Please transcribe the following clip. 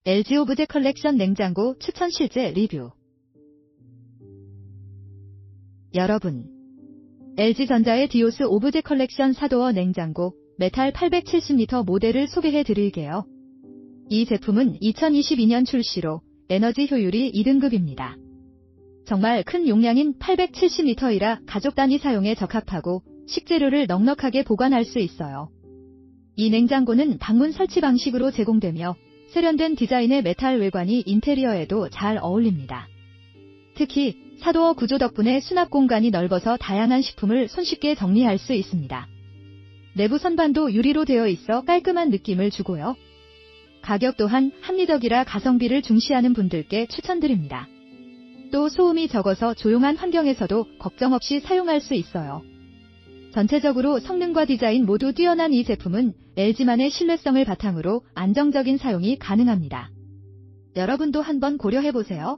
LG 오브제 컬렉션 냉장고 추천 실제 리뷰. 여러분, LG전자의 디오스 오브제 컬렉션 4도어 냉장고 메탈 870L 모델을 소개해 드릴게요. 이 제품은 2022년 출시로 에너지 효율이 2등급입니다. 정말 큰 용량인 870L이라 가족 단위 사용에 적합하고 식재료를 넉넉하게 보관할 수 있어요. 이 냉장고는 방문 설치 방식으로 제공되며 세련된 디자인의 메탈 외관이 인테리어에도 잘 어울립니다. 특히 4도어 구조 덕분에 수납 공간이 넓어서 다양한 식품을 손쉽게 정리할 수 있습니다. 내부 선반도 유리로 되어 있어 깔끔한 느낌을 주고요. 가격 또한 합리적이라 가성비를 중시하는 분들께 추천드립니다. 또 소음이 적어서 조용한 환경에서도 걱정 없이 사용할 수 있어요. 전체적으로 성능과 디자인 모두 뛰어난 이 제품은 LG만의 신뢰성을 바탕으로 안정적인 사용이 가능합니다. 여러분도 한번 고려해보세요.